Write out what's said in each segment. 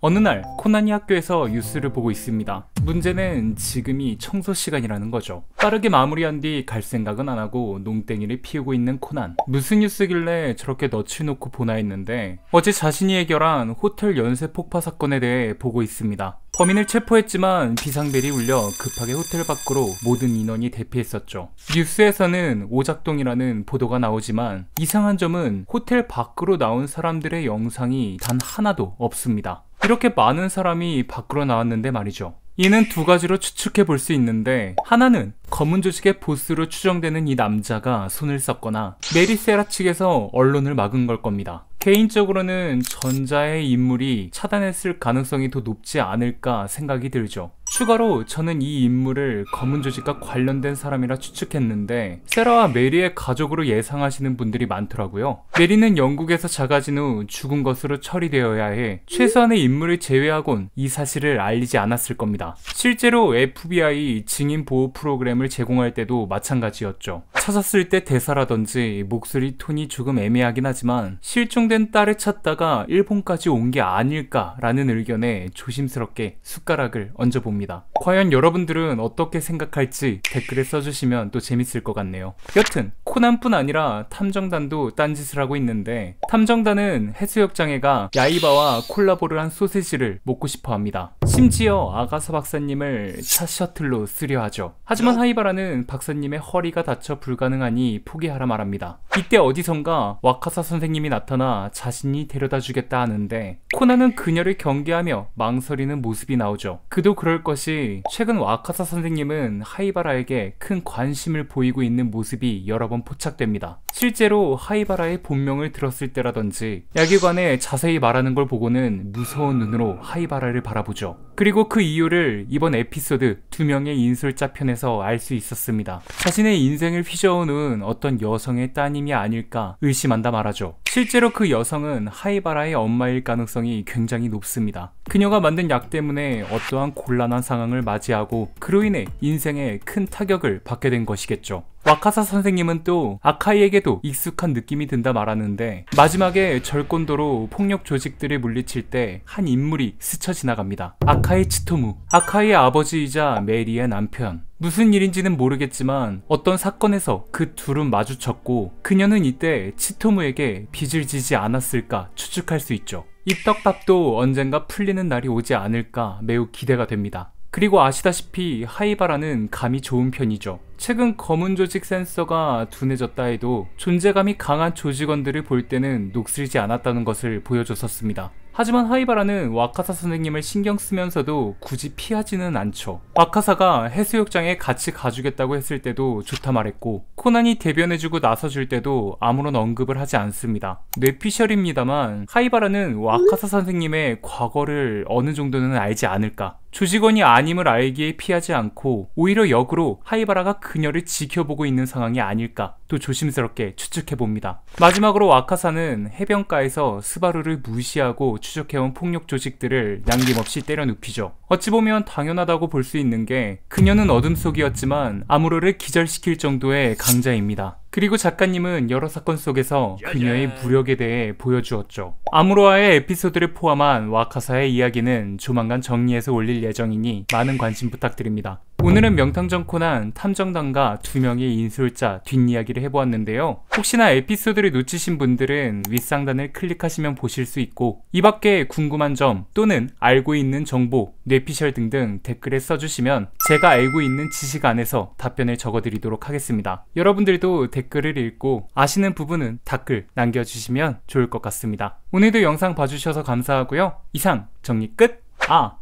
어느 날 코난이 학교에서 뉴스를 보고 있습니다. 문제는 지금이 청소 시간이라는 거죠. 빠르게 마무리한 뒤 갈 생각은 안 하고 농땡이를 피우고 있는 코난. 무슨 뉴스길래 저렇게 넋을 놓고 보나 했는데 어제 자신이 해결한 호텔 연쇄 폭파 사건에 대해 보고 있습니다. 범인을 체포했지만 비상벨이 울려 급하게 호텔 밖으로 모든 인원이 대피했었죠. 뉴스에서는 오작동이라는 보도가 나오지만 이상한 점은 호텔 밖으로 나온 사람들의 영상이 단 하나도 없습니다. 이렇게 많은 사람이 밖으로 나왔는데 말이죠. 이는 두 가지로 추측해 볼 수 있는데, 하나는 검은 조직의 보스로 추정되는 이 남자가 손을 썼거나 메리세라 측에서 언론을 막은 걸 겁니다. 개인적으로는 전자의 인물이 차단했을 가능성이 더 높지 않을까 생각이 들죠. 추가로 저는 이 인물을 검은 조직과 관련된 사람이라 추측했는데 세라와 메리의 가족으로 예상하시는 분들이 많더라고요. 메리는 영국에서 작아진 후 죽은 것으로 처리되어야 해 최소한의 인물을 제외하곤 이 사실을 알리지 않았을 겁니다. 실제로 FBI 증인 보호 프로그램을 제공할 때도 마찬가지였죠. 찾았을 때 대사라든지 목소리 톤이 조금 애매하긴 하지만 실종된 딸을 찾다가 일본까지 온 게 아닐까라는 의견에 조심스럽게 숟가락을 얹어봅니다. 과연 여러분들은 어떻게 생각할지 댓글에 써주시면 또 재밌을 것 같네요. 여튼 코난뿐 아니라 탐정단도 딴짓을 하고 있는데, 탐정단은 해수욕장애가 야이바와 콜라보를 한 소세지를 먹고 싶어 합니다. 심지어 아가사 박사님을 차 셔틀로 쓰려 하죠. 하지만 하이바라는 박사님의 허리가 다쳐 불가능하니 포기하라 말합니다. 이때 어디선가 와카사 선생님이 나타나 자신이 데려다 주겠다 하는데 코난은 그녀를 경계하며 망설이는 모습이 나오죠. 그도 그럴 것이 최근 와카사 선생님은 하이바라에게 큰 관심을 보이고 있는 모습이 여러 번 포착됩니다. 실제로 하이바라의 본명을 들었을 때라든지 약에 자세히 말하는 걸 보고는 무서운 눈으로 하이바라를 바라보죠. 그리고 그 이유를 이번 에피소드 두 명의 인솔자 편에서 알 수 있었습니다. 자신의 인생을 휘저어놓은 어떤 여성의 따님이 아닐까 의심한다 말하죠. 실제로 그 여성은 하이바라의 엄마일 가능성이 굉장히 높습니다. 그녀가 만든 약 때문에 어떠한 곤란한 상황을 맞이하고 그로 인해 인생에 큰 타격을 받게 된 것이겠죠. 와카사 선생님은 또 아카이에게도 익숙한 느낌이 든다 말하는데, 마지막에 절권도로 폭력 조직들을 물리칠 때 한 인물이 스쳐 지나갑니다. 아카이 치토무, 아카이의 아버지이자 메리의 남편. 무슨 일인지는 모르겠지만 어떤 사건에서 그 둘은 마주쳤고 그녀는 이때 치토무에게 빚을 지지 않았을까 추측할 수 있죠. 이 떡밥도 언젠가 풀리는 날이 오지 않을까 매우 기대가 됩니다. 그리고 아시다시피 하이바라는 감이 좋은 편이죠. 최근 검은 조직 센서가 둔해졌다 해도 존재감이 강한 조직원들을 볼 때는 녹슬지 않았다는 것을 보여줬었습니다. 하지만 하이바라는 와카사 선생님을 신경 쓰면서도 굳이 피하지는 않죠. 와카사가 해수욕장에 같이 가주겠다고 했을 때도 좋다 말했고, 코난이 대변해주고 나서줄 때도 아무런 언급을 하지 않습니다. 뇌피셜입니다만 하이바라는 와카사 선생님의 과거를 어느 정도는 알지 않을까. 조직원이 아님을 알기에 피하지 않고 오히려 역으로 하이바라가 그녀를 지켜보고 있는 상황이 아닐까 또 조심스럽게 추측해봅니다. 마지막으로 와카사는 해변가에서 스바루를 무시하고 추적해온 폭력 조직들을 남김없이 때려 눕히죠. 어찌 보면 당연하다고 볼 수 있는 게 그녀는 어둠 속이었지만 아무로를 기절시킬 정도의 강자입니다. 그리고 작가님은 여러 사건 속에서 그녀의 무력에 대해 보여주었죠. 아무로와의 에피소드를 포함한 와카사의 이야기는 조만간 정리해서 올릴 예정이니 많은 관심 부탁드립니다. 오늘은 명탐정 코난 탐정단과 두 명의 인솔자 뒷이야기를 해보았는데요. 혹시나 에피소드를 놓치신 분들은 윗상단을 클릭하시면 보실 수 있고, 이 밖에 궁금한 점 또는 알고 있는 정보, 뇌피셜 등등 댓글에 써주시면 제가 알고 있는 지식 안에서 답변을 적어드리도록 하겠습니다. 여러분들도 댓글을 읽고 아시는 부분은 댓글 남겨주시면 좋을 것 같습니다. 오늘도 영상 봐주셔서 감사하고요. 이상 정리 끝!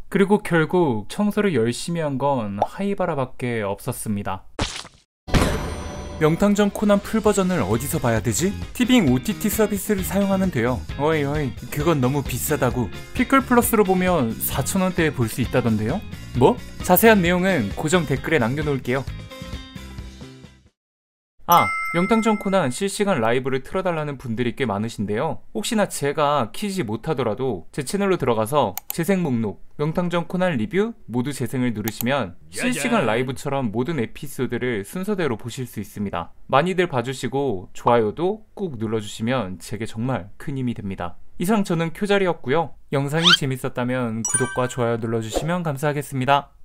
그리고 결국 청소를 열심히 한 건 하이바라밖에 없었습니다. 명탐정 코난 풀버전을 어디서 봐야 되지? 티빙 OTT 서비스를 사용하면 돼요. 어이 그건 너무 비싸다고. 피클 플러스로 보면 4,000원대에 볼 수 있다던데요? 뭐? 자세한 내용은 고정 댓글에 남겨놓을게요. 명탐정 코난 실시간 라이브를 틀어달라는 분들이 꽤 많으신데요. 혹시나 제가 키지 못하더라도 제 채널로 들어가서 재생 목록 명탐정 코난 리뷰 모두 재생을 누르시면 실시간 라이브처럼 모든 에피소드를 순서대로 보실 수 있습니다. 많이들 봐주시고 좋아요도 꾹 눌러주시면 제게 정말 큰 힘이 됩니다. 이상 저는 쿄자리였고요. 영상이 재밌었다면 구독과 좋아요 눌러주시면 감사하겠습니다.